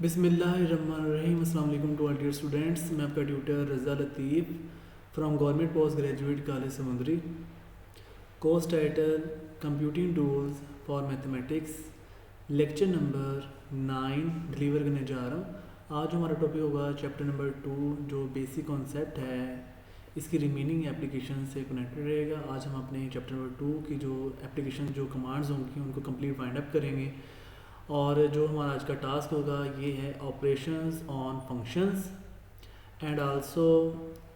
बिस्मिल्लाहिर्रहमानिर्रहीम। अस्सलाम वालेकुम टू ऑल डियर स्टूडेंट्स। मैं आपका tutor Raza Latif from government post graduate college Samundri. Course title computing tools for mathematics, lecture number 9 deliver करने जा रहा हूँ। आज हमारा टॉपिक होगा चैप्टर नंबर 2 जो बेसिक कॉन्सेप्ट है, इसकी रिमेनिंग एप्लीकेशन से कनेक्टेड रहेगा। आज हम अपने चैप्टर नंबर 2 की जो एप्लीकेशन जो कमांड्स होंगी उनको कंप्लीट वाइंड अप करेंगे। और जो हमारा आज का टास्क होगा ये है operations on functions and also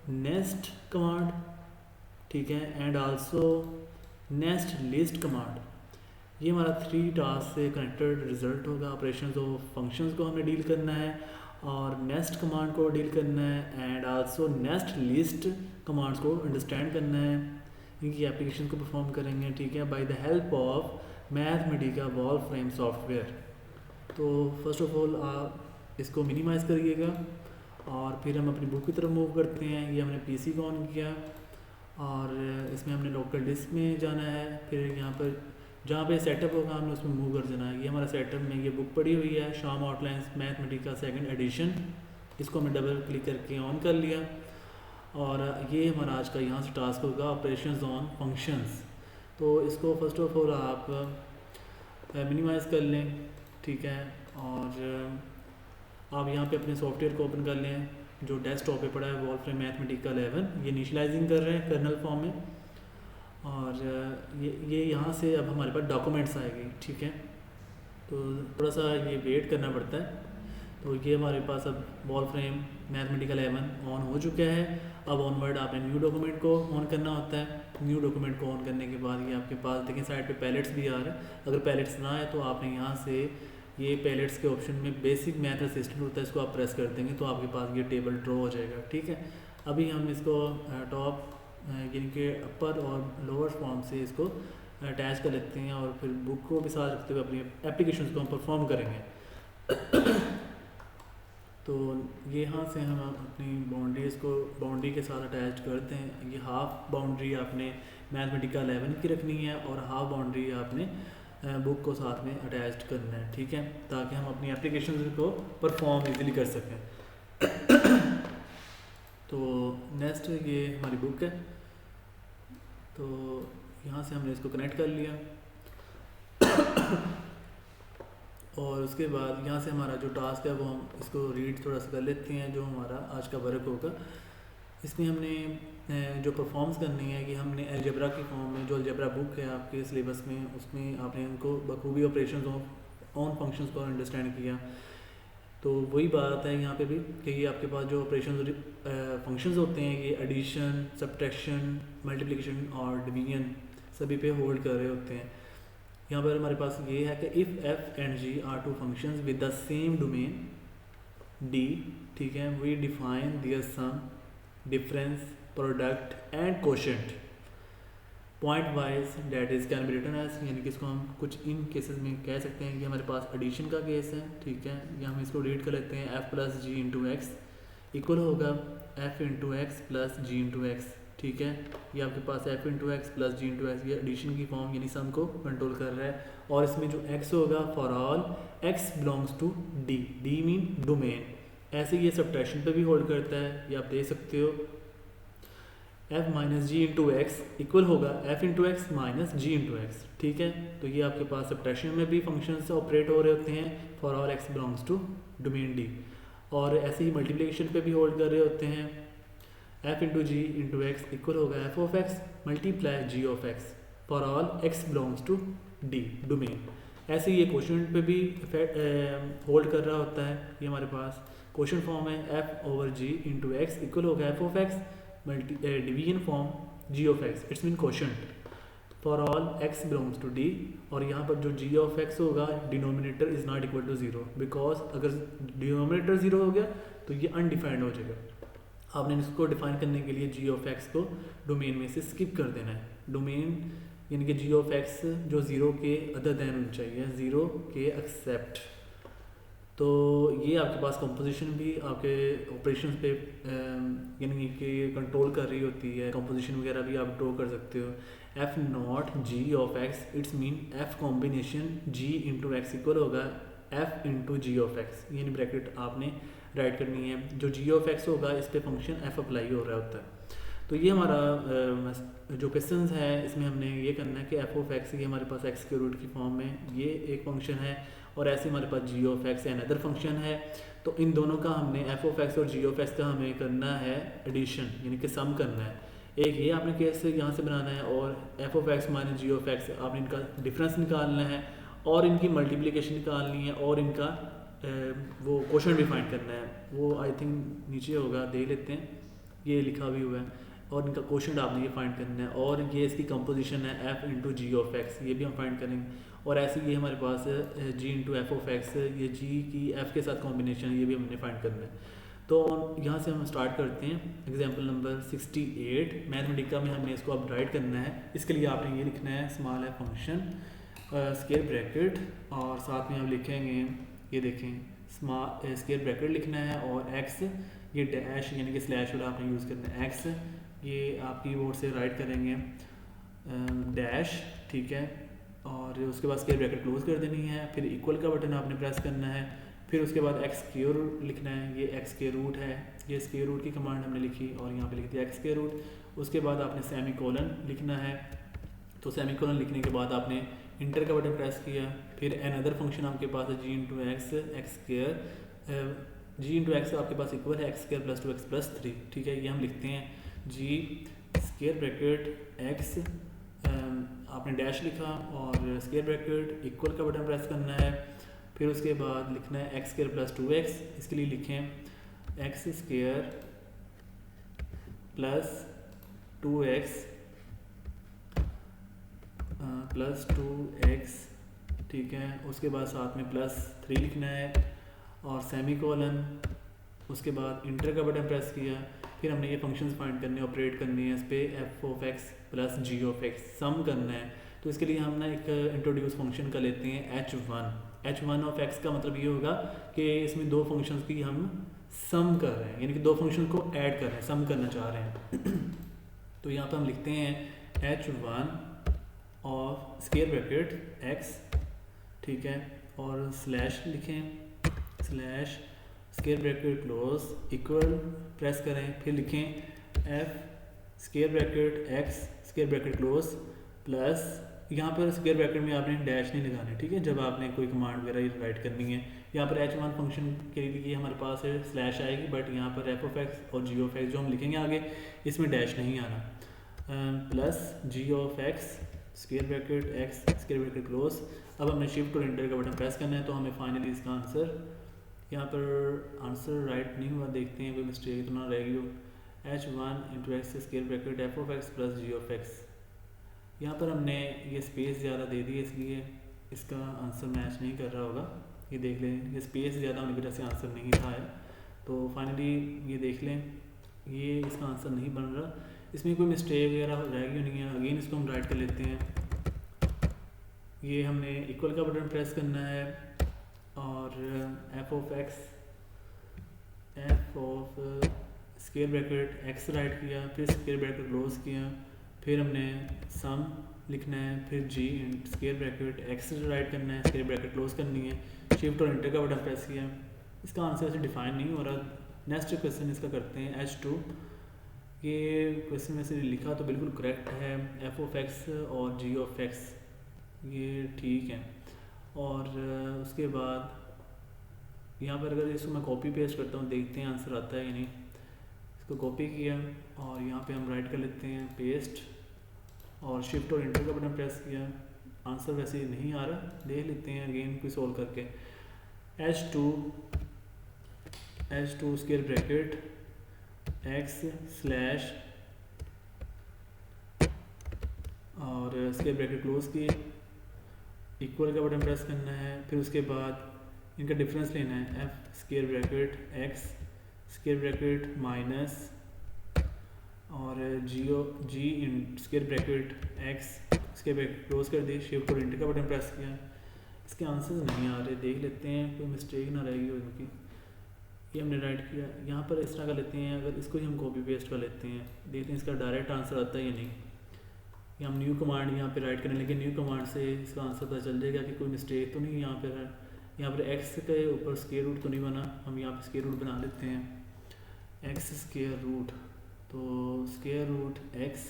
nest command, ठीक है, and also nest list command. ये हमारा 3 टास्क से कनेक्टेड रिजल्ट होगा। ऑपरेशंस ऑफ फंक्शंस को हमें डील करना है और नेस्ट कमांड को डील करना है and also nest list commands को अंडरस्टैंड करना है। इनकी एप्लीकेशन को परफॉर्म करेंगे, ठीक है, by the help of Mathematica Wolfram software. तो फर्स्ट ऑफ ऑल आप इसको मिनिमाइज़ करिएगा और फिर हम अपनी बुक की तरफ मूव करते हैं। ये हमने पीसी को ऑन किया और इसमें हमने लोकल डिस्क में जाना है। फिर यहाँ पर जहाँ पे सेटअप होगा हमने उसमें मूव कर देना है। ये हमारा सेटअप में ये बुक पड़ी हुई है, शाम आउटलाइंस मैथमेटिका सेकंड एडिशन। इसको हमने डबल क्लिक करके ऑन कर लिया और ये हमारा आज का यहाँ से टास्क होगा ऑपरेशंस ऑन फंक्शंस। तो इसको फर्स्ट ऑफ ऑल आप मिनिमाइज़ कर लें, ठीक है, और आप यहाँ पे अपने सॉफ्टवेयर को ओपन कर लें जो डेस्कटॉप पे पड़ा है वॉल्फ्रेम मैथमेटिका 11। ये इनिशियलाइजिंग कर रहे हैं कर्नल फॉर्म में और ये यहाँ से अब हमारे पास डॉक्यूमेंट्स आएगी, ठीक है। तो थोड़ा सा ये वेट करना पड़ता है। तो ये हमारे पास अब वॉल्फ्रेम मैथमेटिका 11 ऑन हो चुका है। अब ऑनवर्ड आपने न्यू डॉक्यूमेंट को ऑन करना होता है। न्यू डॉक्यूमेंट को ऑन करने के बाद ये आपके पास देखें साइड पे पैलेट्स भी आ रहे हैं। अगर पैलेट्स ना आए तो आपने यहाँ से ये पैलेट्स के ऑप्शन में बेसिक मैथ असिस्टेंट होता है, इसको आप प्रेस कर देंगे तो आपके पास ये टेबल ड्रॉ हो जाएगा, ठीक है। अभी हम इसको टॉप यानी कि अपर और लोअर फॉर्म से इसको अटैच कर लेते हैं और फिर बुक को भी साथ रखते हुए अपनी एप्लीकेशन को हम परफॉर्म करेंगे। तो ये यहाँ से हम अपनी बाउंड्रीज़ को बाउंड्री के साथ अटैच करते हैं। ये हाफ बाउंड्री आपने मैथमेटिका 11 की रखनी है और हाफ बाउंड्री आपने बुक को साथ में अटैच करना है, ठीक है, ताकि हम अपनी एप्लीकेशन को परफॉर्म इजीली कर सकें। तो नेक्स्ट ये हमारी बुक है। तो यहाँ से हमने इसको कनेक्ट कर लिया और उसके बाद यहाँ से हमारा जो टास्क है वो हम इसको रीड थोड़ा सा कर लेते हैं। जो हमारा आज का वर्क होगा इसमें हमने जो परफॉर्म्स करनी है कि हमने अलजेब्रा की फॉर्म में जो अलजेब्रा बुक है आपके सिलेबस में उसमें आपने उनको बखूबी ऑपरेशंस ऑन फंक्शंस को अंडरस्टैंड किया। तो वही बात है यहाँ पे भी कि ये आपके पास जो ऑपरेशन फंक्शंस होते हैं ये एडिशन, सब्ट्रैक्शन, मल्टीप्लिकेशन और डिवीजन सभी पे होल्ड कर रहे होते हैं। यहाँ पर हमारे पास ये है कि if F and G are two functions with the same domain D, ठीक है, we define their sum, difference, product and quotient point wise that is can be written as, यानी कि इसको हम कुछ इन केसेस में कह सकते हैं कि हमारे पास एडिशन का केस है, ठीक है। या हम इसको रीड कर लेते हैं F plus G into x equal होगा f into x plus G into x, ठीक है। ये आपके पास F into x plus G into x ये एडिशन की फॉर्म यानी सम को कंट्रोल कर रहा है। और इसमें जो एक्स होगा for all X belongs to D, D mean domain. ऐसे ये सब्ट्रैक्शन पे भी होल्ड करता है, ये आप देख सकते हो। एफ माइनस जी इंटू एक्स इक्वल होगा एफ इंटू एक्स माइनस जी इंटू एक्स, ठीक है। तो ये आपके पास सब्ट्रैक्शन में भी फंक्शन से ऑपरेट हो रहे होते हैं for all X belongs to domain D. और ऐसे ही मल्टीप्लिकेशन पे भी होल्ड कर रहे होते हैं। F into G into x equal होगा F of X multiply G of X for all X belongs to D domain. ऐसे ही ये क्वेश्चन पे भी होल्ड कर रहा होता है। ये हमारे पास क्वेश्चन फॉर्म है F over G into x equal होगा F of X division form G of x, it's mean quotient for all X belongs to D. और यहाँ पर जो जी ऑफ एक्स होगा denominator is not equal to zero, because अगर denominator zero हो गया तो ये अनडिफाइंड हो जाएगा। आपने इसको डिफाइन करने के लिए जी ऑफ एक्स को डोमेन में से स्किप कर देना है। डोमेन यानी कि जी ऑफ एक्स जो ज़ीरो के अदर दैन होनी चाहिए, ज़ीरो के एक्सेप्ट। तो ये आपके पास कंपोजिशन भी आपके ऑपरेशन पे यानी कि कंट्रोल कर रही होती है। कंपोजिशन वगैरह भी आप ड्रॉ कर सकते हो। F nought g of x it's mean f combination g into x equal होगा f into ji of x, यानी ब्रैकेट आपने राइट करनी है। जो जी ऑफ एक्स होगा इस पर फंक्शन एफ अप्लाई हो रहा होता है। तो ये हमारा जो क्वेश्चन है इसमें हमने ये करना है कि एफ ऑफ एक्स, ये हमारे पास एक्स के रूट की फॉर्म में ये एक फंक्शन है, और ऐसे हमारे पास जी ऑफ एक्स अनदर फंक्शन है। तो इन दोनों का हमने एफ ऑफ एक्स और जी ऑफ एक्स का हमें करना है एडिशन, यानी कि सम करना है। एक ये आपने केस यहाँ से बनाना है, और F of X minus G of X आपने इनका डिफरेंस निकालना है, और इनकी मल्टीप्लिकेशन निकालनी है, और इनका वो क्वेश्चन भी फाइंड करना है। वो आई थिंक नीचे होगा, देख लेते हैं, ये लिखा भी हुआ है। और इनका क्वेश्चन आपने ये फाइंड करना है, और ये इसकी कंपोजिशन है F into ji of X, ये भी हम फाइंड करेंगे। और ऐसे ये हमारे पास G into F of X, ये जी की एफ के साथ कॉम्बिनेशन है, ये भी हमने फाइंड करना है। तो यहाँ से हम स्टार्ट करते हैं। एग्जाम्पल नंबर 68 मैथमेटिका में हमने इसको अब राइट करना है। इसके लिए आपने ये लिखना है स्मॉल है फंक्शन स्क्वायर ब्रैकेट, और साथ में हम लिखेंगे, ये देखें, स्मॉल स्क्वायर ब्रैकेट लिखना है, और एक्स, ये डैश यानी कि स्लैश वर्ड आपने यूज़ करना है। एक्स ये आप कीबोर्ड से राइट करेंगे डैश, ठीक है, और उसके बाद स्क्वायर ब्रैकेट क्लोज कर देनी है। फिर इक्वल का बटन आपने प्रेस करना है। फिर उसके बाद एक्स स्क्वायर रूट लिखना है, ये एक्स के रूट है, ये स्क्वायर रूट की कमांड हमने लिखी और यहाँ पे लिख दिया एक्स स्क्वायर रूट। उसके बाद आपने सेमी कोलन लिखना है, तो सेमी कोलन लिखने के बाद आपने इंटर का बटन प्रेस किया। फिर अनदर फंक्शन आपके पास है जी इंटू एक्स, एक्स स्क्वायर, जी इंटू एक्स आपके पास इक्वल है x square plus 2x plus 3, ठीक है। ये हम लिखते हैं जी स्क्वायर ब्रैकेट एक्स, आपने डैश लिखा, और स्क्वायर ब्रैकेट इक्वल का बटन प्रेस करना है। फिर उसके बाद लिखना है एक्स स्क्वायर प्लस 2x, इसके लिए लिखें x square plus 2x plus 2x, ठीक है। उसके बाद साथ में प्लस 3 लिखना है और सेमी कोलन। उसके बाद इंटर का बटन प्रेस किया। फिर हमने ये फंक्शंस फाइंड करने, ऑपरेट करने हैं इस पर, f of x plus ji of x sum करना है। तो इसके लिए हम ना एक इंट्रोड्यूस फंक्शन का लेते हैं h1 ऑफ x का मतलब ये होगा कि इसमें दो फंक्शंस की हम सम कर रहे हैं, यानी कि दो फंक्शन को ऐड कर रहे हैं, सम करना चाह रहे हैं। तो यहाँ पर हम लिखते हैं h1 of square bracket x, ठीक है, और स्लैश लिखें, slash square bracket close equal press करें। फिर लिखें f square bracket x square bracket close plus, यहाँ पर स्क्वायर ब्रैकेट में आपने डैश नहीं लगाने, ठीक है, जब आपने कोई कमांड वगैरह राइट करनी है। यहाँ पर h1 फंक्शन के लिए हमारे पास है स्लैश आएगी, बट यहाँ पर एफ ऑफ एक्स और जी ऑफ एक्स जो हम लिखेंगे आगे, इसमें डैश नहीं आना। Plus ji of X square bracket x square bracket close. अब हमने शिफ्ट और इंटर का बटन प्रेस करना है, तो हमें फाइनली इसका आंसर, यहाँ पर आंसर राइट नहीं हुआ, देखते हैं कोई मिस्टेक तो ना रहेगी हो। h1 into X square bracket F of x plus ji of X, यहाँ पर हमने ये स्पेस ज़्यादा दे दी, इसलिए इसका आंसर मैच नहीं कर रहा होगा। ये देख लें, ये स्पेस ज़्यादा होने की वजह से आंसर नहीं था है। तो फाइनली ये देख लें, ये इसका आंसर नहीं बन रहा, इसमें कोई मिस्टेक वगैरह रहेगी नहीं है। अगेन इसको हम राइट कर लेते हैं। ये हमने इक्वल का बटन प्रेस करना है, और F of x, F of square bracket x right किया, फिर स्क्वायर ब्रैकेट क्लोज किया। फिर हमने सम लिखना है, फिर जी स्क्वायर ब्रैकेट एक्स राइट करना है, स्क्वायर ब्रैकेट क्लोज करनी है। शिफ्ट और इंटर का बटन प्रेस किया। इसका आंसर ऐसे डिफाइन नहीं हो रहा। नेक्स्ट क्वेश्चन इसका करते हैं h2। ये क्वेश्चन में से लिखा तो बिल्कुल करेक्ट है, एफ ऑफ एक्स और जी ऑफ एक्स, ये ठीक है। और उसके बाद यहाँ पर अगर इसको मैं कॉपी पेस्ट करता हूँ, देखते हैं आंसर आता है या नहीं। इसको कॉपी किया और यहाँ पे हम राइट कर लेते हैं पेस्ट, और शिफ्ट और इंटर का बटन प्रेस किया। आंसर वैसे नहीं आ रहा, देख लेते हैं अगेन कोई सॉल्व करके। h2 square bracket x slash और स्क्वायर ब्रैकेट क्लोज की, इक्वल का बटन प्रेस करना है। फिर उसके बाद इनका डिफरेंस लेना है, f square bracket x square bracket minus और g in square bracket x square bracket close कर दी। शिफ्ट और इंटर का बटन प्रेस किया। इसके आंसर्स नहीं आ रहे, देख लेते हैं कोई मिस्टेक ना रहेगी उनकी। ये हमने राइट किया, यहाँ पर इस तरह का लेते हैं। अगर इसको ही हम कॉपी पेस्ट कर लेते हैं, देखते हैं इसका डायरेक्ट आंसर आता है या नहीं। ये हम न्यू कमांड यहाँ पे राइट करें, लेकिन न्यू कमांड से इसका आंसर पता चल जाएगा कि कोई मिस्टेक तो नहीं यहाँ पर है। यहाँ पर एक्स के ऊपर स्क्वायर रूट तो नहीं बना, हम यहाँ पे स्क्वायर रूट बना लेते हैं। एक्स स्क्वायर रूट, तो स्क्वायर रूट एक्स,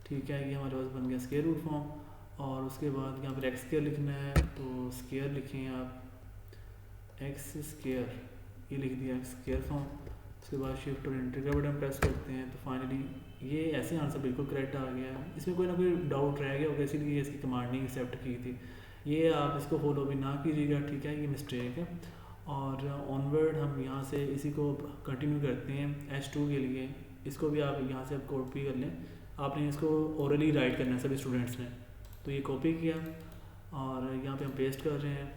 ठीक है, ये हमारे पास बन गया स्क्वायर रूट फॉर्म। और उसके बाद यहाँ पर एक्स स्क्वायर लिखना है, तो स्क्वायर लिखें आप एक्स स्क्वायर, ये लिख दिया एक्स स्क्वायर फॉर्म। उसके बाद शिफ्ट और एंटर का बटन प्रेस करते हैं, तो फाइनली ये ऐसे आंसर बिल्कुल करेक्ट आ गया है। इसमें कोई ना कोई डाउट रह गया होगा, इसीलिए इसकी कमांड नहीं एक्सेप्ट की थी। ये आप इसको फॉलो भी ना कीजिएगा, ठीक है, ये मिस्टेक है। और ऑनवर्ड हम यहाँ से इसी को कंटिन्यू करते हैं H2 के लिए। इसको भी आप यहाँ से कॉपी कर लें, आपने इसको ओरली राइट करना है सभी स्टूडेंट्स ने। तो ये कॉपी किया और यहाँ पे हम पेस्ट कर रहे हैं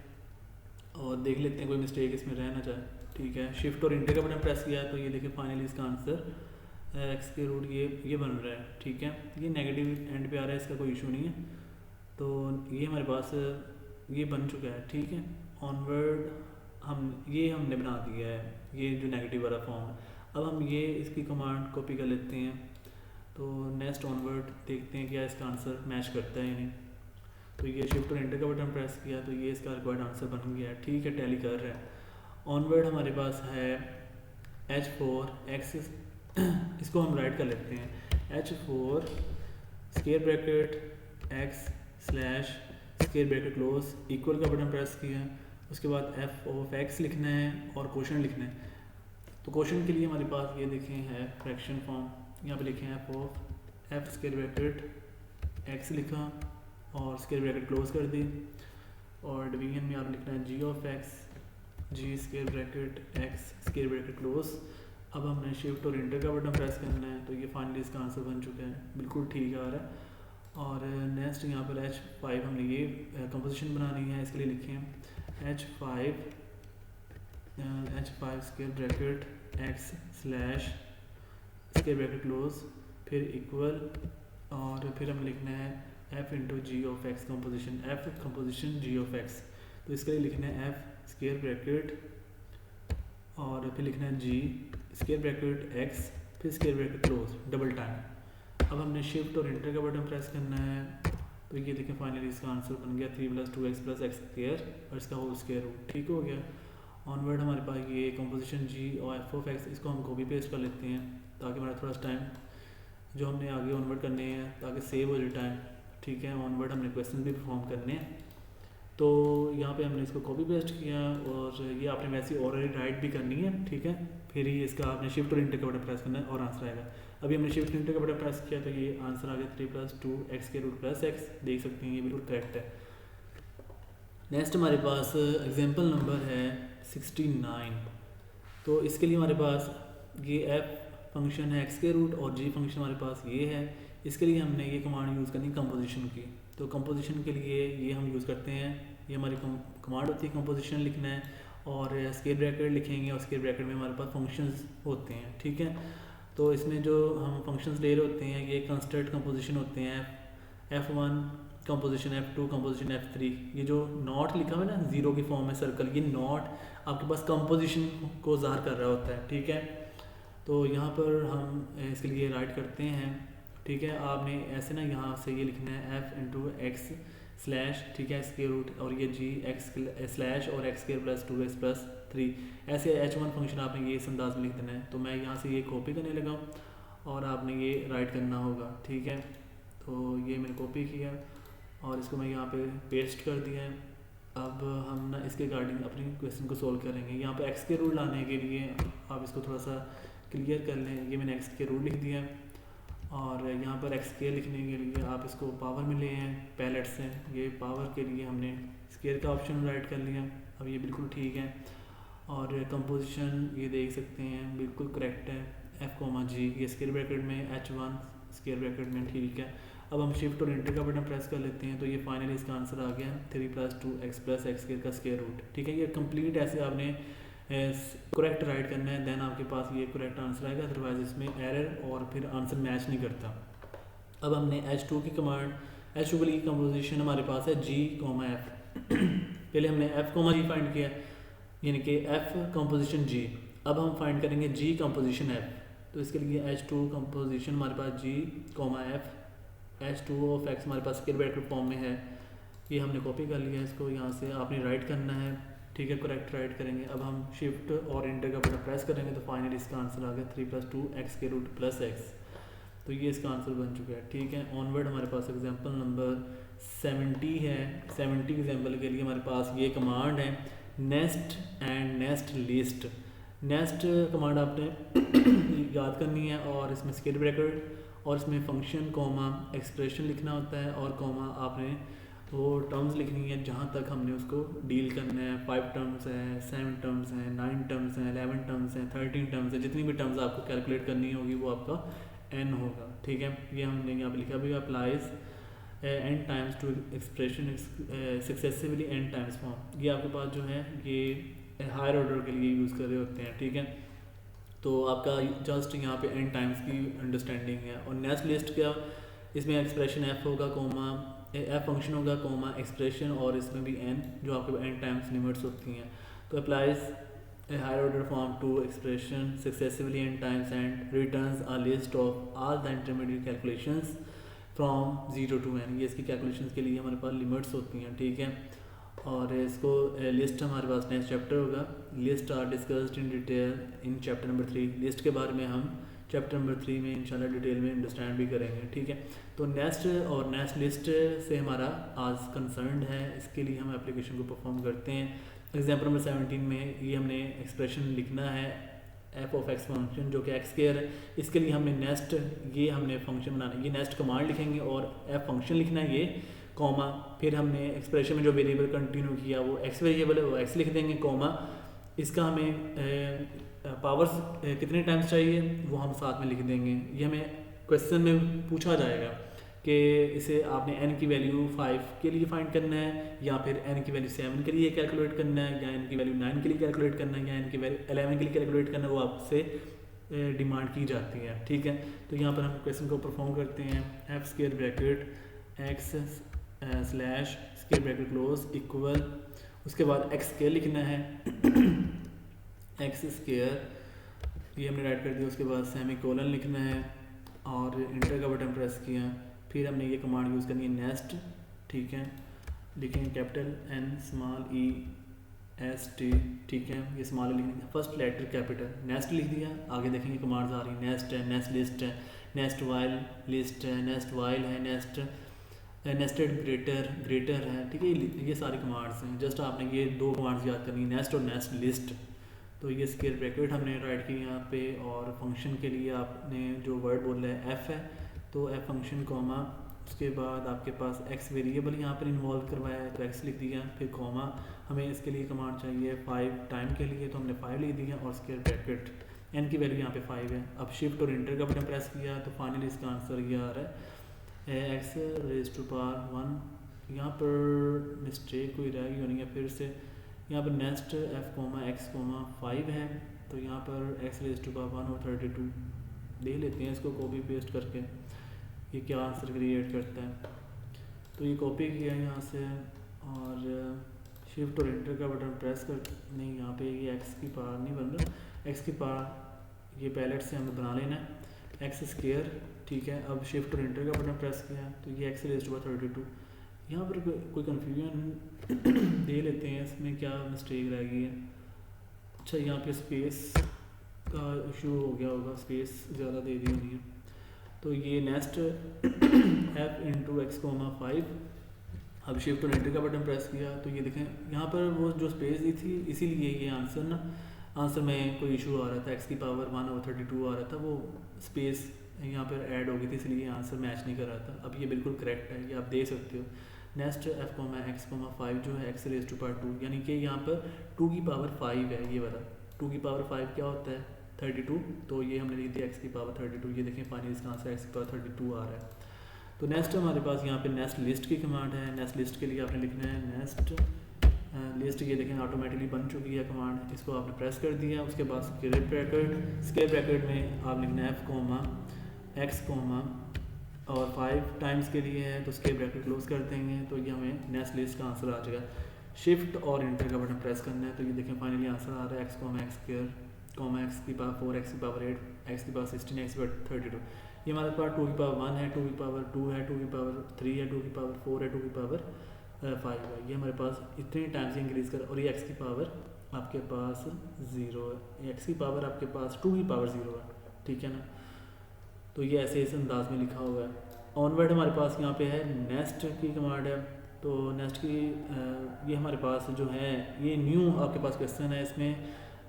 और देख लेते हैं कोई मिस्टेक इसमें रह ना जाए, ठीक है। शिफ्ट और इंटर का बटन प्रेस किया तो ये देखिए फाइनली इसका आंसर एक्स के रूट ये बन रहा है, ठीक है। ये नेगेटिव एंड पे आ रहा है, इसका कोई इशू नहीं है। तो ये हमारे पास ये बन चुका है, ठीक है। ऑनवर्ड हमने बना दिया है, ये जो नेगेटिव वाला फॉर्म है। अब हम ये इसकी कमांड कॉपी कर लेते हैं, तो नेक्स्ट ऑनवर्ड देखते हैं क्या इसका आंसर मैच करता है या नहीं। तो ये शिफ्ट और एंटर का बटन प्रेस किया तो ये इसका रिक्वायर्ड आंसर बन गया है, ठीक है, टैली कर रहा है। ऑनवर्ड हमारे पास है H4 एक्स, इसको हम राइट कर लेते हैं। H4 square bracket X slash square bracket close equal का बटन प्रेस किया। उसके बाद f ऑफ x लिखना है और क्वोशंट लिखना है। तो क्वोशंट के लिए हमारे पास ये देखें है फ्रैक्शन फॉर्म, यहाँ पे लिखे हैं f of f square bracket x लिखा और स्क्वायर ब्रैकेट क्लोज कर दी। और डिवीजन में आप लिखना है g of x, g square bracket x square bracket close. अब हमने शिफ्ट और इंटर का बटन प्रेस करना है, तो ये फाइनली इसका आंसर बन चुका है, बिल्कुल ठीक आ रहा है। और नेक्स्ट यहाँ पर H5 हमने ये कंपोजिशन बनानी है, इसके लिए लिखें H5 square bracket x slash square bracket close फिर इक्वल, और फिर हम लिखना है f into ji of X composition, f composition g of x। तो इसके लिए लिखना है f स्क्वायर ब्रैकेट और फिर लिखना है g स्क्वायर ब्रैकेट x फिर square bracket close double time. अब हमने शिफ्ट और इंटर का बटन प्रेस करना है, तो ये देखें फाइनली इसका आंसर बन गया 3 + 2x + x स्क्वायर और इसका होल स्क्वायर रूट, ठीक हो गया। ऑनवर्ड हमारे पास ये कंपोजिशन g और f ऑफ x, इसको हम कॉपी पेस्ट कर लेते हैं ताकि हमारा थोड़ा टाइम जो हमने आगे ऑनवर्ड करने हैं ताकि सेव हो जाए टाइम, ठीक है। ऑनवर्ड हमने क्वेश्चन भी परफॉर्म करने हैं, तो यहाँ पे हमने इसको कॉपी पेस्ट किया और ये आपने वैसे ऑलरेडी राइट भी करनी है, ठीक है। फिर ही इसका आपने शिफ्ट और इंटर का बटन प्रेस करना है और आंसर आएगा। अभी हमने शिफ्ट इंटर का बटन प्रेस किया तो ये आंसर आ गया 3 + 2x के रूट + x, देख सकते हैं ये बिल्कुल करेक्ट है। नेक्स्ट हमारे पास एग्जाम्पल नंबर है 69। तो इसके लिए हमारे पास ये f फंक्शन है x के रूट और g फंक्शन हमारे पास ये है। इसके लिए हमने ये कमांड यूज़ करनी कंपोजिशन की, तो कंपोजिशन के लिए ये हम यूज़ करते हैं, ये हमारी कमांड होती है कंपोजिशन लिखना है और स्क्वायर ब्रैकेट लिखेंगे और स्क्वायर ब्रैकेट में हमारे पास फंक्शंस होते हैं, ठीक है। तो इसमें जो हम फंक्शंस ले रहे होते हैं ये कंस्ट्रक्ट कंपोजिशन होते हैं, f1 composition, f2 composition, f3। ये जो नॉट लिखा हुआ है ना जीरो की फॉर्म में सर्कल, ये नॉट आपके पास कंपोजिशन को ज़ाहिर कर रहा होता है, ठीक है। तो यहाँ पर हम इसके लिए राइट करते हैं, ठीक है। आपने ऐसे ना यहाँ से ये लिखना है f इंटू एक्स स्लैश, ठीक है, स्क्वायर रूट और ये g x स्लैश और x स्क्वायर + 2x + 3, ऐसे h1 फंक्शन आपने ये इस अंदाज में लिख देना है। तो मैं यहाँ से ये कॉपी करने लगा और आपने ये राइट करना होगा, ठीक है। तो ये मैंने कॉपी किया और इसको मैं यहाँ पे पेस्ट कर दिया है। अब हम ना इसके रिगार्डिंग अपनी क्वेश्चन को सोल्व करेंगे। यहाँ पे x के रूट लाने के लिए आप इसको थोड़ा सा क्लियर कर लें, ये मैंने x के रूट लिख दिया है और यहाँ पर x के लिखने के लिए आप इसको पावर में ले हैं पैलेट से, ये पावर के लिए हमने स्क्वायर का ऑप्शन राइट कर लिया। अब ये बिल्कुल ठीक है और कंपोजिशन ये देख सकते हैं बिल्कुल करेक्ट है, f, g ये स्क्वायर ब्रैकेट में, h1 स्क्वायर ब्रैकेट में, ठीक है। अब हम शिफ्ट और इंटर का बटन प्रेस कर लेते हैं, तो ये फाइनली इसका आंसर आ गया 3 + 2x + x स्क्वायर का स्क्वायर रूट, ठीक है। ये कंप्लीट ऐसे आपने करेक्ट राइट करना है, देन आपके पास ये करेक्ट आंसर आएगा, अदरवाइज इसमें एरर और फिर आंसर मैच नहीं करता। अब हमने H2 की कमांड, H2 के लिए कंपोजिशन हमारे पास है g, f। पहले हमने f, g फाइंड किया, यानी कि f कंपोजिशन g। अब हम फाइंड करेंगे g कंपोजिशन f, तो इसके लिए H2 कंपोजिशन हमारे पास g, f, H2 of x हमारे पास स्क्वायर ब्रैकेट फॉर्म में है ये हमने कॉपी कर लिया, इसको यहाँ से आपने राइट करना है, ठीक है, करेक्ट राइट करेंगे। अब हम शिफ्ट और इंटर का बटन प्रेस करेंगे तो फाइनली इसका आंसर आ गया 3 + 2 x के रूट प्लस x। तो ये इसका आंसर बन चुका है, ठीक है। ऑनवर्ड हमारे पास एग्जांपल नंबर 70 है। 70 एग्जांपल के लिए हमारे पास ये कमांड है nest and nest list. Nest command आपने याद करनी है और इसमें स्केल ब्रैकेट और इसमें फंक्शन कॉमा एक्सप्रेशन लिखना होता है और कॉमा आपने वो टर्म्स लिखनी है जहाँ तक हमने उसको डील करना है। 5 टर्म्स हैं, 7 टर्म्स हैं, 9 टर्म्स हैं, 11 टर्म्स हैं, 13 टर्म्स हैं, जितनी भी टर्म्स आपको कैलकुलेट करनी होगी वो आपका n होगा, ठीक है। ये हमने यहाँ पे लिखा भी applies n times to expression successively n times form. ये आपके पास जो है ये हायर ऑर्डर के लिए यूज़ कर रहे होते हैं, ठीक है। तो आपका जस्ट यहाँ पे n टाइम्स की अंडरस्टैंडिंग है। और नेक्स्ट लिस्ट क्या, इसमें एक्सप्रेशन f होगा कोमा f फंक्शन होगा कोमा एक्सप्रेशन और इसमें भी n जो आपके n टाइम्स लिमिट्स होती हैं। तो applies a higher order form to expression successively n times and returns a list of all the intermediate calculations from 0 to n। ये इसकी कैलकुलेशंस के लिए हमारे पास लिमिट्स होती हैं, ठीक है। और इसको लिस्ट हमारे पास नेक्स्ट चैप्टर होगा। List are discussed in detail in chapter number 3। List के बारे में हम चैप्टर नंबर 3 में इंशाल्लाह डिटेल में अंडरस्टैंड भी करेंगे, ठीक है। तो नेक्स्ट और नेक्स्ट लिस्ट से हमारा आज कंसर्न है, इसके लिए हम एप्लीकेशन को परफॉर्म करते हैं। एग्जाम्पल नंबर 17 में ये हमने एक्सप्रेशन लिखना है f ऑफ x फंक्शन जो कि x स्क्वायर है। इसके लिए हमने नेस्ट ये हमने फंक्शन बनाना है, ये नेस्ट कमांड लिखेंगे और f फंक्शन लिखना है ये कॉमा, फिर हमने एक्सप्रेशन में जो वेरिएबल कंटिन्यू किया वो x वेरिएबल है वो x लिख देंगे कॉमा। इसका हमें पावर्स कितने टाइम्स चाहिए वो हम साथ में लिख देंगे। ये हमें क्वेश्चन में पूछा जाएगा कि इसे आपने n की वैल्यू 5 के लिए फाइंड करना है या फिर n की वैल्यू 7 के लिए कैलकुलेट करना है या n की वैल्यू 9 के लिए कैलकुलेट करना है या n की वैल्यू 11 के लिए कैलकुलेट करना है, वो आपसे डिमांड की जाती है, ठीक है। तो यहाँ पर हम क्वेश्चन को परफॉर्म करते हैं। f square bracket x slash square bracket close equal, उसके बाद x स्क्वायर लिखना है x स्क्वायर ये हमने राइट कर दिया, उसके बाद सेमीकोलन लिखना है और इंटर का बटन प्रेस किया। फिर हमने ये कमांड यूज़ करनी है नेस्ट, ठीक है, लिखेंगे capital N small e S T, ठीक है। ये स्मॉल लिखेंगे फर्स्ट लेटर कैपिटल, नेस्ट लिख दिया। आगे देखेंगे कमांड्स आ रही है, नेस्ट है, नेस्ट लिस्ट है, नेस्ट वाइल लिस्ट है, नेस्ट वाइल है, नेस्ट नेस्टेड ग्रेटर है, ठीक है। ये सारी कमांड्स हैं, जस्ट आपने ये 2 कमांड्स याद करनी है, नेस्ट और नेस्ट लिस्ट। तो ये स्क्वायर ब्रैकेट हमने राइट की यहाँ पे और फंक्शन के लिए आपने जो वर्ड बोला है f है, तो f फंक्शन कॉमा, उसके बाद आपके पास x वेरिएबल यहाँ पर इन्वॉल्व करवाया है तो x लिख दिया, फिर कॉमा। हमें इसके लिए कमांड चाहिए 5 टाइम के लिए तो हमने 5 लिख दिया और स्क्वायर ब्रैकेट n की वैल्यू यहाँ पे 5 है। अब शिफ्ट और इंटर का बटन प्रेस किया तो फाइनली इसका आंसर ये आ रहा है x रेज़ टू पावर 1। यहाँ पर मिस्टेक कोई रह गई होनी है, फिर से यहाँ पर नेक्स्ट f x 5 है तो यहाँ पर x रेज़ टू पावर 1 और 32 दे लेते हैं, इसको कॉपी पेस्ट करके ये क्या आंसर क्रिएट करता है। तो ये कॉपी किया यहाँ से और शिफ्ट और इंटर का बटन प्रेस कर, नहीं यहाँ पे ये x की पावर नहीं बन रहा, x की पावर ये पैलेट से हमें बना लेना है x स्क्वायर, ठीक है। अब शिफ्ट और इंटर का बटन प्रेस किया तो ये x रेज़ टू पावर 32। यहाँ पर कोई कन्फ्यूजन दे लेते हैं, इसमें क्या मिस्टेक रह गई है। अच्छा यहाँ पे स्पेस का इशू हो गया होगा, स्पेस ज़्यादा दे दी होगी। तो ये नेक्स्ट f इंटू x 5। अब शिफ्ट और एंटर का बटन प्रेस किया तो ये देखें यहाँ पर वो जो स्पेस दी थी इसीलिए ये आंसर में कोई इशू आ रहा था, x की पावर 1 और 32 आ रहा था, वो स्पेस यहाँ पर ऐड हो गई थी इसलिए आंसर मैच नहीं कर रहा था। अब ये बिल्कुल करेक्ट है, ये आप देख सकते हो। नेक्स्ट f x 5 जो है x रेज़ टू पावर 2, यानी कि यहाँ पर 2 की पावर 5 है, ये वाला 2 की पावर 5 क्या होता है 32, तो ये हमने लिख दिया x की पावर 32। ये देखें फाइनली इसका आंसर x की पावर 32 आ रहा है। तो नेक्स्ट हमारे पास यहाँ पे नेक्स्ट लिस्ट की कमांड है। नेक्स्ट लिस्ट के लिए आपने लिखना है नेक्स्ट लिस्ट, ये देखें ऑटोमेटिकली बन चुकी है कमांड, इसको आपने प्रेस कर दिया। उसके बाद स्क्वायर ब्रैकेट में आप लिखना है f x और 5 टाइम्स के लिए है तो स्क्वायर ब्रैकेट क्लोज कर देंगे, तो ये हमें नेक्स्ट लिस्ट का आंसर आ जाएगा। शिफ्ट और इंटर का बटन प्रेस करना है तो ये देखें फाइनली आंसर आ रहा है x स्क्वायर x की पावर 4 x की पावर 8 x की पावर 16 x की पावर 32। ये हमारे पास 2 की पावर 1 है, 2 की पावर 2 है, 2 की पावर 3 है, 2 की पावर 4 है, 2 की पावर 5 है, ये हमारे पास इतने टाइम्स इंक्रीज़ कर, और ये एक्स की पावर आपके पास 0 है, एक्स की पावर आपके पास 2 की पावर 0 है, ठीक है ना। तो ये ऐसे इस अंदाज में लिखा हुआ है। ऑनवर्ड हमारे पास यहाँ पे है नेस्ट की कमांड है, तो नेस्ट की ये हमारे पास जो है ये न्यू आपके पास क्वेश्चन है, इसमें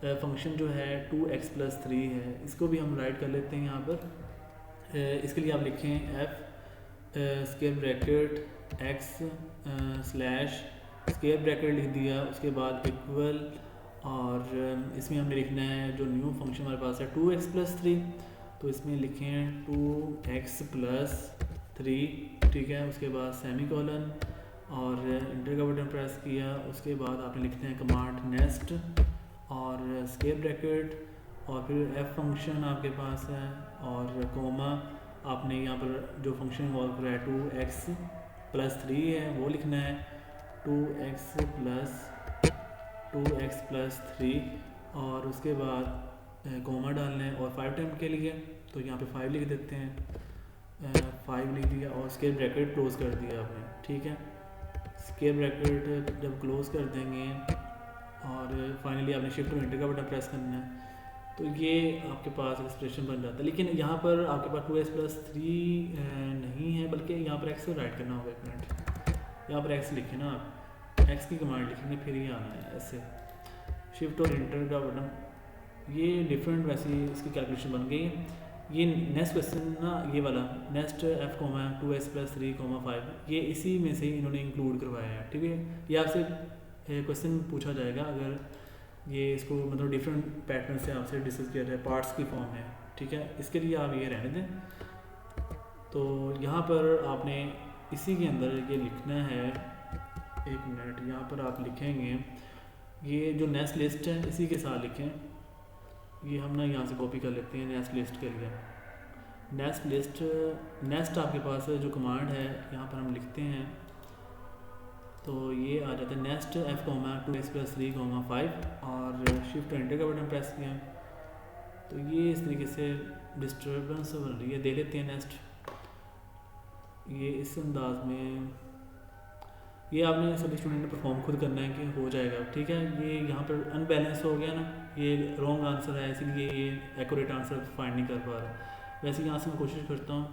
फंक्शन जो है 2x+3 है, इसको भी हम राइट कर लेते हैं यहाँ पर। इसके लिए आप लिखें F square bracket X slash square bracket लिख दिया, उसके बाद इक्वल, और इसमें हमने लिखना है जो न्यू फंक्शन हमारे पास है 2x+3, तो इसमें लिखें 2x+3, ठीक है। उसके बाद सेमी कॉलन और इंटर का बटन प्रेस किया, उसके बाद आपने लिखते हैं कमांड नेस्ट और स्क्वायर ब्रैकेट, और फिर एफ फंक्शन आपके पास है, और कोमा आपने यहाँ पर जो फंक्शन इन्वॉल्व कर रहा है 2x+3 है वो लिखना है, 2x+3, और उसके बाद कोमा डालना है, और 5 टाइम के लिए तो यहाँ पे 5 लिख देते हैं, 5 लिख दिया, और स्क्वायर ब्रैकेट क्लोज कर दिया आपने, ठीक है। स्क्वायर ब्रैकेट जब क्लोज कर देंगे और फाइनली आपने शिफ्ट और एंटर का बटन प्रेस करना है, तो ये आपके पास एक्सप्रेशन बन जाता है। लेकिन यहाँ पर आपके पास 2x+3 नहीं है, बल्कि यहाँ पर x को राइट करना होगा। एक मिनट, यहाँ पर x लिखे ना आप, x की कमांड लिखेंगे फिर ये आना है ऐसे, शिफ्ट और एंटर का बटन, ये डिफरेंट वैसे इसकी कैलकुलेशन बन गई। ये नेक्स्ट क्वेश्चन ना, ये वाला नेक्स्ट f, 2x+3, 5, ये इसी में से इन्होंने इंक्लूड करवाया है, ठीक है। ये आपसे क्वेश्चन पूछा जाएगा अगर ये इसको मतलब डिफरेंट पैटर्न से आपसे डिस्कस किया जाए पार्ट्स की फॉर्म में, ठीक है। इसके लिए आप ये रहने दें। तो यहाँ पर आपने इसी के अंदर ये लिखना है, एक मिनट, यहाँ पर आप लिखेंगे ये जो नेक्स्ट लिस्ट है इसी के साथ लिखें, ये हम ना यहाँ से कॉपी कर लेते हैं नेक्स्ट लिस्ट के लिए। नेक्स्ट लिस्ट, नेक्स्ट आपके पास जो कमांड है यहाँ पर हम लिखते हैं, तो ये आ जाता है नेक्स्ट f, 2x+3, 5, और शिफ्ट एंटर का बटन प्रेस किया, तो ये इस तरीके से डिस्टर्बेंस बन रही है, दे लेते हैं नेक्स्ट। ये इस अंदाज में, ये आपने सभी स्टूडेंट ने परफॉर्म खुद करना है कि हो जाएगा, ठीक है। ये यहाँ पर अनबैलेंस हो गया ना, ये रॉन्ग आंसर है, इसलिए ये एक्यूरेट आंसर फाइंड नहीं कर पा रहा। वैसे यहाँ से मैं कोशिश करता हूँ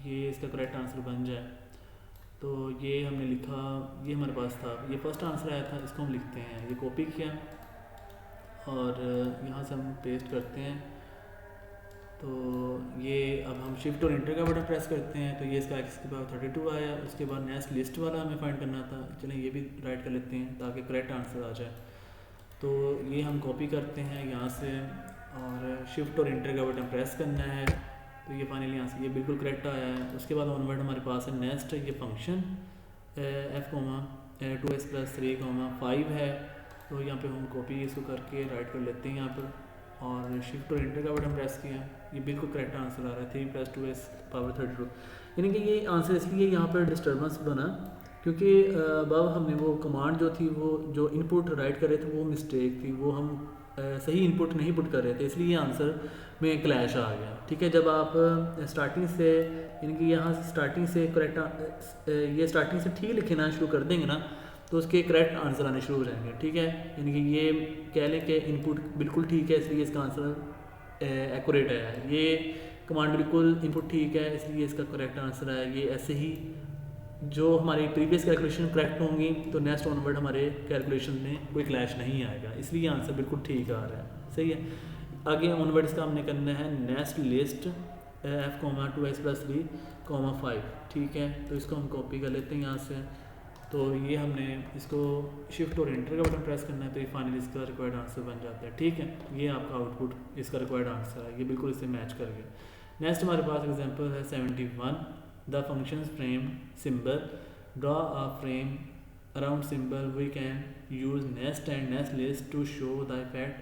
ये इसका करेक्ट आंसर बन जाए। तो ये हमने लिखा, ये हमारे पास था, ये फर्स्ट आंसर आया था, इसको हम लिखते हैं, ये कॉपी किया और यहाँ से हम पेस्ट करते हैं। तो ये अब हम शिफ्ट और एंटर का बटन प्रेस करते हैं, तो ये इसका x की पावर 32 आया। उसके बाद नेक्स्ट लिस्ट वाला हमें फाइंड करना था, चलें ये भी राइट कर लेते हैं ताकि करेक्ट आंसर आ जाए। तो ये हम कॉपी करते हैं यहाँ से और शिफ्ट और एंटर का बटन प्रेस करना है, तो ये फाइनली यहाँ से ये बिल्कुल करेक्ट आया है। उसके बाद ऑनवर्ड हमारे पास है नेक्स्ट ये फंक्शन f, 2x+3, 5 है, तो यहाँ पे हम कॉपी इसको करके राइट कर लेते हैं यहाँ पर, और शिफ्ट और एंटर का बटन प्रेस किया, ये बिल्कुल करेक्ट आंसर आ रहा है 3+2x⁴। यानी कि ये आंसर इसलिए यहाँ पर डिस्टर्बेंस बना क्योंकि अब हमने वो कमांड जो थी, वो जो इनपुट राइट कर रहे थे वो मिस्टेक थी, वो हम सही इनपुट नहीं पुट कर रहे थे, इसलिए आंसर में क्लैश आ गया, ठीक है। जब आप स्टार्टिंग से, यानी कि यहाँ से स्टार्टिंग से करेक्ट, ये स्टार्टिंग से ठीक लिखना शुरू कर देंगे ना, तो उसके करेक्ट आंसर आने शुरू हो जाएंगे, ठीक है। यानी कि ये कह लें कि इनपुट बिल्कुल ठीक है, इसलिए इसका आंसर एक्यूरेट है, ये कमांड बिल्कुल इनपुट ठीक है इसलिए इसका करेक्ट आंसर है। ये ऐसे ही जो हमारी प्रीवियस कैलकुलेशन करेक्ट होंगी तो नेक्स्ट ऑनवर्ड हमारे कैलकुलेशन में कोई क्लैश नहीं आएगा, इसलिए आंसर बिल्कुल ठीक आ रहा है, सही है। आगे ऑनवर्ड इसका हमने करना है नेक्स्ट लिस्ट f, 2x+3, 5, ठीक है। तो इसको हम कॉपी कर लेते हैं यहाँ से, तो ये हमने इसको शिफ्ट और एंटर का बटन प्रेस करना है, तो ये फाइनली इसका रिक्वायर्ड आंसर बन जाता है, ठीक है। ये आपका आउटपुट इसका रिक्वायर्ड आंसर है, ये बिल्कुल इससे मैच कर गया। नेक्स्ट हमारे पास एग्जांपल है 71, the function frame symbol, draw a frame around symbol, we can use next and next list to show the effect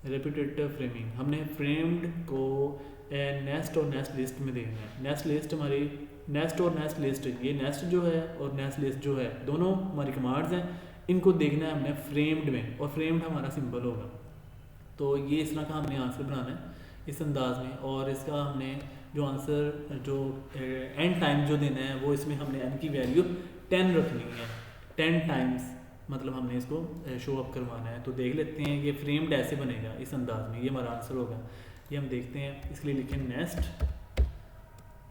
repetitive framing. हमने फ्रेम्ड को नेक्स्ट और नेक्स्ट लिस्ट में देखना है। नेक्स्ट लिस्ट हमारी नेक्स्ट और नेक्स्ट लिस्ट, ये next जो है और नेक्स्ट लिस्ट जो है दोनों हमारी कमांड्स हैं, इनको देखना है हमने फ्रेम्ड में, और फ्रेम्ड हमारा सिंबल होगा। तो ये इस तरह का हमने आंसर बनाना है इस अंदाज में, और इसका हमने जो आंसर जो एंड टाइम जो देना है वो इसमें हमने n की वैल्यू 10 रखनी है, 10 टाइम्स मतलब हमने इसको शो अप करवाना है। तो देख लेते हैं ये फ्रेम्ड ऐसे बनेगा इस अंदाज में, ये हमारा आंसर होगा। ये हम देखते हैं, इसके लिए लिखें नेस्ट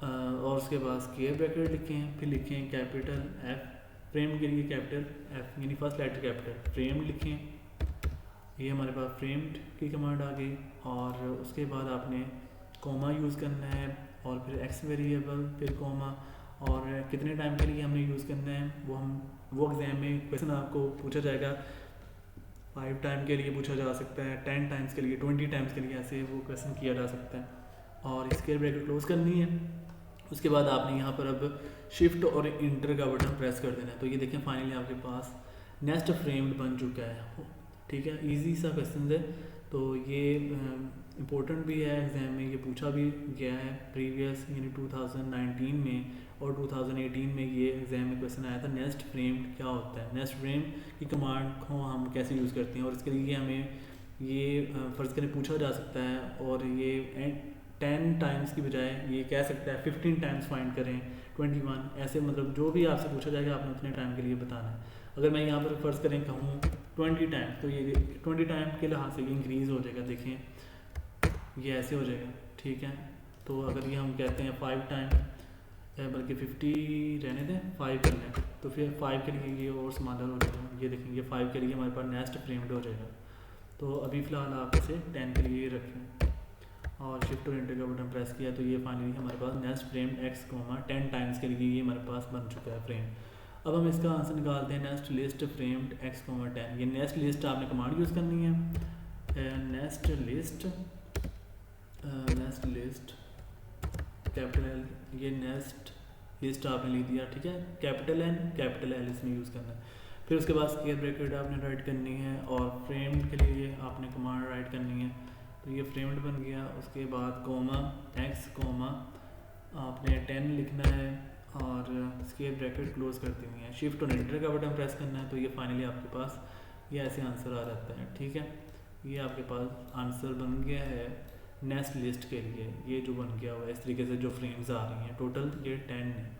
और उसके बाद स्क्वायर ब्रैकेट लिखें, फिर लिखें कैपिटल एफ, फ्रेम के लिए कैपिटल एफ यानी फर्स्ट लेटर कैपिटल, फ्रेम लिखें। ये हमारे पास फ्रेम्ड की कमांड आ गई। और उसके बाद आपने कोमा यूज़ करना है और फिर एक्स वेरिएबल, फिर कोमा, और कितने टाइम के लिए हमने यूज़ करना है वो एग्ज़ाम में क्वेश्चन आपको पूछा जाएगा। 5 टाइम के लिए पूछा जा सकता है, 10 टाइम्स के लिए, 20 टाइम्स के लिए, ऐसे वो क्वेश्चन किया जा सकता है। और स्क्वायर ब्रैकेट क्लोज करनी है। उसके बाद आपने यहाँ पर अब शिफ्ट और इंटर का बटन प्रेस कर देना है। तो ये देखें फाइनली आपके पास नेस्ट फ्रेम्ड बन चुका है। ठीक है, इजी सा क्वेश्चन है। तो ये इम्पोर्टेंट भी है, एग्ज़ाम में ये पूछा भी गया है प्रीवियस यानी 2019 में और 2018 में ये एग्ज़ाम में क्वेश्चन आया था, नेस्ट फ्रेम्ड क्या होता है, नेस्ट फ्रेम की कमांड को हम कैसे यूज़ करते हैं। और इसके लिए हमें ये फ़र्ज़ करें पूछा जा सकता है और ये 10 टाइम्स की बजाय ये कह सकता है 15 टाइम्स फाइंड करें, 21, ऐसे मतलब जो भी आपसे पूछा जाएगा आपने उतने टाइम के लिए बताना है। अगर मैं यहाँ पर फ़र्ज़ करें कहूँ 20 टाइम, तो ये 20 टाइम के लिहाज से ये इंक्रीज़ हो जाएगा। देखें ये ऐसे हो जाएगा। ठीक है, तो अगर ये हम कहते हैं 5 टाइम, बल्कि 50 रहने दें, 5 कर लें, तो फिर 5 के लिए ये और स्मॉलर हो जाएगा। ये देखेंगे 5 के लिए हमारे पास नेस्ट फ्रेम्ड हो जाएगा। तो अभी फ़िलहाल आप इसे 10 के लिए रखें और शिफ्ट और एंटर का बटन प्रेस किया तो ये फाइनली हमारे पास nest framed x comma 10 times के लिए ये हमारे पास बन चुका है फ्रेम। अब हम इसका आंसर निकालते हैं, nest list framed x comma 10। ये नेस्ट लिस्ट आपने कमांड यूज़ करनी है, नेस्ट लिस्ट कैपिटल एल, ये नेस्ट लिस्ट आपने लिख दिया। ठीक है, कैपिटल एन कैपिटल एल इसमें यूज़ करना है। फिर उसके बाद स्क्वायर ब्रैकेट आपने राइट करनी है और फ्रेम्ड के लिए आपने कमांड राइट करनी है। तो ये फ्रेम्ड बन गया। उसके बाद कोमा एक्स कोमा आपने 10 लिखना है और स्क्वायर ब्रैकेट क्लोज कर देनी है। शिफ्ट और एंटर का बटन प्रेस करना है। तो ये फाइनली आपके पास ये ऐसे आंसर आ जाता है। ठीक है, ये आपके पास आंसर बन गया है नेस्ट लिस्ट के लिए। ये जो बन गया हुआ है इस तरीके से जो फ्रेम्स आ रही हैं, टोटल ये 10 है।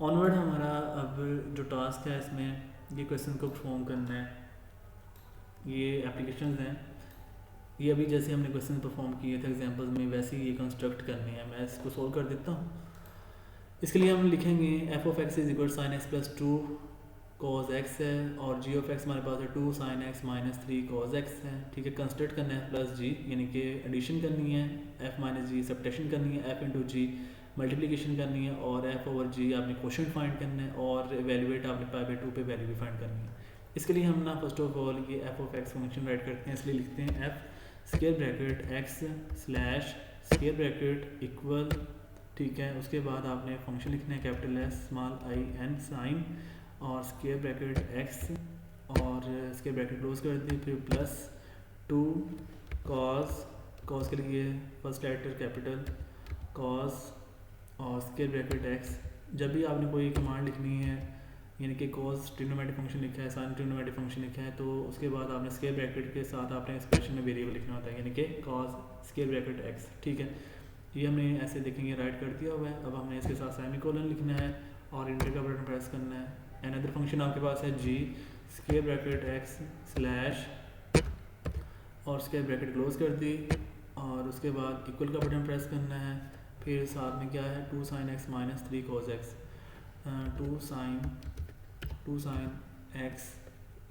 ऑनवर्ड हमारा अब जो टास्क है इसमें ये क्वेश्चन को परफॉर्म करना है। ये एप्लीकेशंस हैं, ये अभी जैसे हमने क्वेश्चन परफॉर्म किए थे एग्जांपल्स में वैसे ही ये कंस्ट्रक्ट करने हैं। मैं इसको सोल्व कर देता हूँ। इसके लिए हम लिखेंगे F of x is equal sign X plus 2 cos x है और जी ऑफ एक्स हमारे पास है 2 sine x minus 3 cos x है। ठीक है, कंस्ट्रक्ट करना है प्लस जी यानी कि एडिशन करनी है, एफ माइनस जी सब्ट्रैक्शन करनी है, एफ इंटू जी मल्टीप्लिकेशन करनी है और एफ ओवर जी आपने क्वोशंट फाइंड करना है और एवेल्यूएट आपने पाई बाई 2 पे वैल्यू भी फाइंड करनी है। इसके लिए हम ना फर्स्ट ऑफ ऑल ये F of X function write करते हैं। इसलिए लिखते हैं F square bracket X slash square bracket equal. ठीक है, उसके बाद आपने फंक्शन लिखना है capital S small I N sine और स्क्वायर ब्रैकेट एक्स और स्क्वायर ब्रैकेट क्लोज कर दी, फिर प्लस 2 कॉस के लिए फर्स्ट लेटर कैपिटल कॉस और स्क्वायर ब्रैकेट एक्स। जब भी आपने कोई कमांड लिखनी है यानी कि कॉस ट्रिग्नोमेट्रिक फंक्शन लिखा है, साइन ट्रिग्नोमेट्रिक फंक्शन लिखा है, तो उसके बाद आपने स्क्वायर ब्रैकेट के साथ आपने एक्सप्रेशन में वेरिएबल लिखना होता है यानी कि कॉस स्क्वायर ब्रैकेट एक्स। ठीक है, ये हमने ऐसे देखेंगे राइट कर दिया हुआ है। अब हमने इसके साथ सेमीकोलन लिखना है और इंटर का बटन प्रेस करना है। अनदर फंक्शन आपके पास है जी स्क्वायर ब्रैकेट एक्स स्लैश और स्क्वायर ब्रैकेट क्लोज कर दी और उसके बाद इक्वल का बटन प्रेस करना है। फिर साथ में क्या है 2 sine x minus 3 cos x, 2 sine x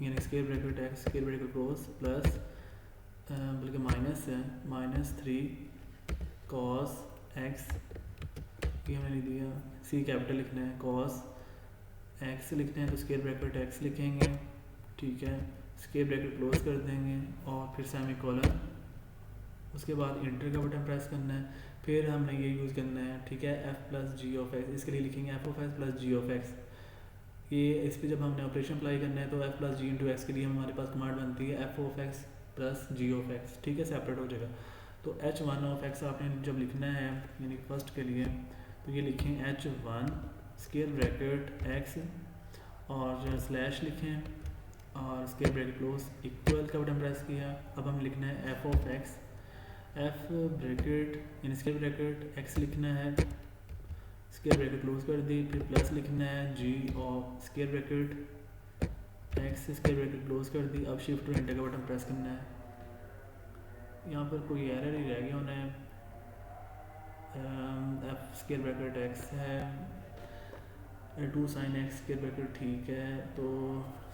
यानी square bracket x square bracket close plus बल्कि माइनस है माइनस 3 कॉस एक्स, ये हमने लिख दिया। सी कैपिटल लिखना है, कॉस एक्स लिखते हैं तो स्क्वायर ब्रैकेट एक्स लिखेंगे। ठीक है, स्क्वायर ब्रैकेट क्लोज कर देंगे और फिर सेमीकोलन, उसके बाद इंटर का बटन प्रेस करना है। फिर हमने ये यूज़ करना है। ठीक है, F plus ji of X, इसके लिए लिखेंगे F of x plus ji of X. ये इस पर जब हमने ऑपरेशन अप्लाई करना है तो F plus G into X के लिए हमारे पास कमांड बनती है F of x plus ji of X. ठीक है, सेपरेट हो जाएगा। तो एच वन ऑफ एक्स आपने जब लिखना है यानी फर्स्ट के लिए तो ये लिखें H one square bracket X और स्लैश लिखें और स्क्वायर ब्रैकेट क्लोज इक्वल का बटन प्रेस किया। अब हम लिखना है F of x, F bracket यानी स्क्वायर ब्रैकेट एक्स लिखना है, स्क्वायर ब्रैकेट क्लोज कर दी, फिर प्लस लिखना है जी और square bracket x square bracket close कर दी। अब शिफ्ट और एंटर का बटन प्रेस करना है। यहाँ पर कोई एरर ही रह गया उन्हें। एफ स्क्वायर ब्रैकेट एक्स है, 2 साइन एक्स स्क्वायर ब्रैकेट ठीक है। तो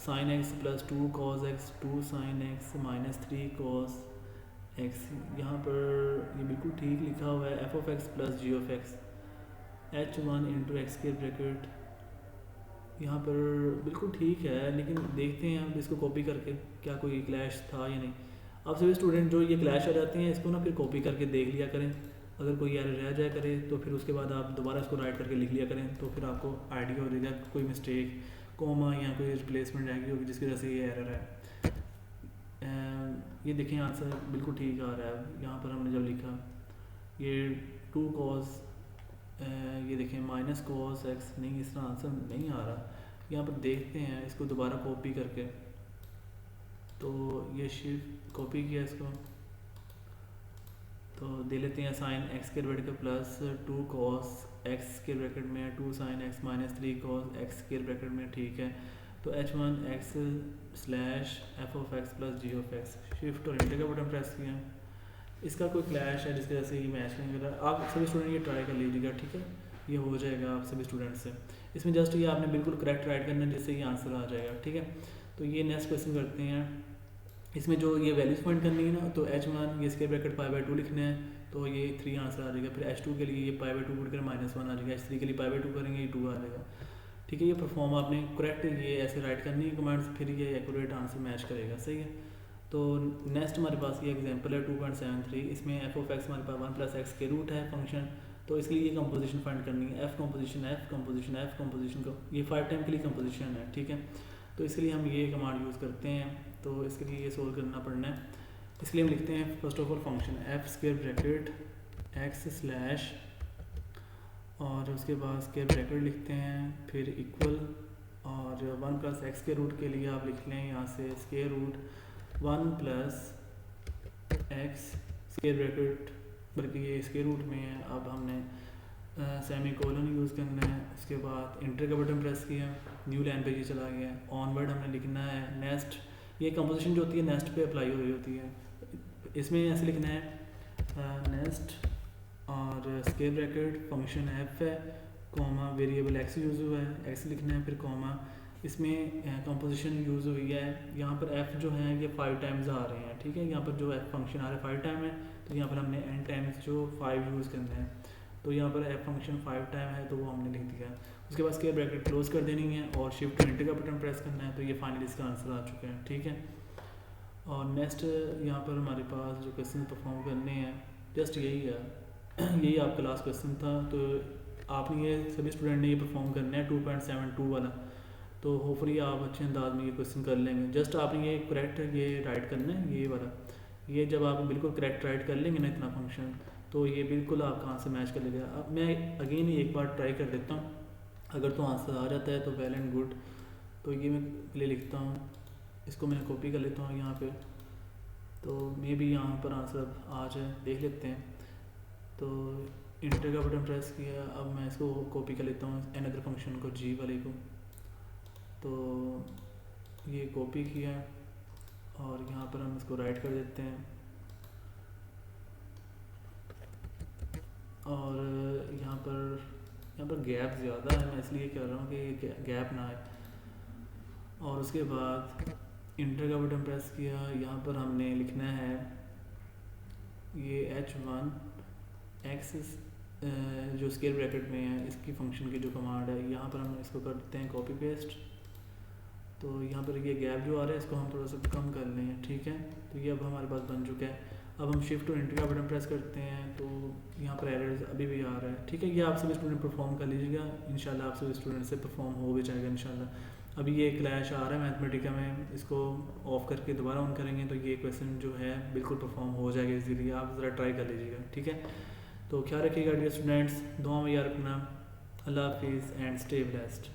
sine X plus 2 cos X, 2 sine x minus 3 cos X, यहाँ पर ये बिल्कुल ठीक लिखा हुआ है। F of x plus ji of X, h1 into X square bracket, यहाँ पर बिल्कुल ठीक है। लेकिन देखते हैं हम इसको कॉपी करके क्या कोई क्लैश था या नहीं। अब सभी स्टूडेंट जो ये क्लैश आ जाते हैं इसको ना फिर कॉपी करके देख लिया करें। अगर कोई एरर रह जाए करे तो फिर उसके बाद आप दोबारा इसको राइट करके लिख लिया करें, तो फिर आपको आइडिया हो जाएगा कोई मिस्टेक, कोमा या कोई रिप्लेसमेंट रह गई होगी जिसकी वजह से ये एरर है। ये देखें आंसर बिल्कुल ठीक आ रहा है। यहाँ पर हमने जब लिखा ये 2 कॉस, ये देखें माइनस कॉस एक्स, नहीं इस तरह आंसर नहीं आ रहा। यहाँ पर देखते हैं इसको दोबारा कॉपी करके। तो ये शिफ्ट कॉपी किया इसको, तो दे लेते हैं साइन एक्स के ब्रैकेट प्लस 2 कॉस एक्स के ब्रैकेट में 2 sine x minus 3 cos X के ब्रैकेट में ठीक है। तो h1 X slash F of x plus ji of X, shift और एंटर का बटन प्रेस किया। इसका कोई क्लैश है जिसकी वजह से ये मैच नहीं कर रहा। आप सभी स्टूडेंट ये ट्राई कर लीजिएगा, ठीक है, ये हो जाएगा आप सभी स्टूडेंट से। इसमें जस्ट ये आपने बिल्कुल करेक्ट राइट करना है जिससे ये आंसर आ जाएगा, ठीक है। तो ये नेक्स्ट क्वेश्चन करते हैं। इसमें जो ये वैल्यूज पॉइंट करनी है ना, तो h1 ये स्क्वायर ब्रैकेट π/2 लिखना है, तो ये 3 आंसर आ जाएगा। फिर h2 के लिए ये π/2 पुट कर -1 आ जाएगा, h3 के लिए π/2 करेंगे ये 2 आ जाएगा, ठीक है। ये परफॉर्म आपने करेक्ट ये ऐसे राइट करनी है कमांड्स, फिर ये एक्यूरेट आंसर मैच करेगा, सही है। तो नेक्स्ट हमारे पास ये एग्जांपल है 2.73। इसमें एफ ऑफ एक्स हमारे पास 1 + x के रूट है फंक्शन, तो इसके लिए ये कंपोजिशन फाइंड करनी है। F composition F composition F composition को, ये 5 टाइम के लिए कंपोजिशन है, ठीक है। तो इसके लिए हम ये कमांड यूज़ करते हैं। तो इसके लिए ये सोल्व करना पड़ना है। इसलिए हम लिखते हैं first of all function F square bracket X slash, और उसके बाद स्क्वायर ब्रैकेट लिखते हैं, फिर इक्वल, और 1 + x के रूट के लिए आप लिख लें यहाँ से square root 1 + x square bracket, बल्कि ये स्क्वायर रूट में है। अब हमने सेमीकोलन यूज़ करना है। उसके बाद इंटर का बटन प्रेस किया, न्यू लाइन पे ये चला गया। ऑनवर्ड हमने लिखना है नेक्स्ट, ये कंपोजिशन जो होती है नेक्स्ट पे अप्लाई हो रही होती है। इसमें ऐसे लिखना है नेक्स्ट और स्क्वायर ब्रैकेट फंक्शन एफ है, कॉमा वेरिएबल एक्स यूज़ हुआ है, एक्स लिखना है, फिर कॉमा इसमें कंपोजिशन यूज़ हुई है। यहाँ पर एफ जो है ये 5 टाइम्स आ रहे हैं, ठीक है। यहाँ पर जो एफ फंक्शन आ रहा है 5 टाइम है, तो यहाँ पर हमने n टाइम्स जो 5 यूज़ करना है। तो यहाँ पर एफ फंक्शन 5 टाइम है, तो वो हमने लिख दिया। उसके बाद स्क्वायर ब्रैकेट क्लोज कर देनी है और शिफ्ट एंटर का बटन प्रेस करना है। तो ये फाइनली इसका आंसर आ चुका है, ठीक है। और नेक्स्ट यहाँ पर हमारे पास जो क्वेश्चन परफॉर्म करने हैं जस्ट यही है, यही आपका लास्ट क्वेश्चन था। तो आपने ये सभी स्टूडेंट ने ये परफॉर्म करना है 2.72 वाला। तो होपफुली आप अच्छे अंदाज में ये क्वेश्चन कर लेंगे। जस्ट आपने ये करेक्ट ये राइट करना है, ये वाला, ये जब आप बिल्कुल करेक्ट राइट कर लेंगे ना इतना फंक्शन, तो ये बिल्कुल आपका आंसर मैच कर लेगा। अब मैं अगेन एक बार ट्राई कर देता हूँ, अगर तो आंसर आ जाता है तो वेल एंड गुड। तो ये मैं ले लिखता हूँ, इसको मैं कॉपी कर लेता हूँ यहाँ पे, तो मे भी यहाँ पर आंसर आ जाए, देख लेते हैं। तो इंटर का बटन प्रेस किया, अब मैं इसको कॉपी कर लेता हूँ अनदर फंक्शन को, जी वाले को। तो ये कॉपी किया और यहाँ पर हम इसको राइट कर देते हैं। और यहाँ पर गैप ज़्यादा है, मैं इसलिए कह रहा हूँ कि गैप ना आए। और उसके बाद इंटर का बटन प्रेस किया, यहाँ पर हमने लिखना है ये h1 x जो स्क्वायर ब्रैकेट में है इसकी फंक्शन की जो कमांड है, यहाँ पर हम इसको करते हैं कॉपी पेस्ट। तो यहाँ पर ये गैप जो आ रहा है इसको हम थोड़ा सा कम कर लेंगे, ठीक है। तो ये अब हमारे पास बन चुका है। अब हम शिफ्ट और एंटर का बटन प्रेस करते हैं, तो यहाँ पर एरर्स अभी भी आ रहा है, ठीक है। ये आप सभी स्टूडेंट परफॉर्म कर लीजिएगा, इंशाल्लाह आप सभी स्टूडेंट से परफॉर्म हो भी जाएगा इंशाल्लाह। अभी ये क्लैश आ रहा है मैथमेटिका में, इसको ऑफ करके दोबारा ऑन करेंगे तो ये क्वेश्चन जो है बिल्कुल परफॉर्म हो जाएगा इजीली। आप ज़रा ट्राई कर लीजिएगा, ठीक है। तो ख्याल रखिएगा डियर स्टूडेंट्स, दुआ में याद रखना। अल्लाह हाफिज़ एंड स्टे ब्लेस्ड।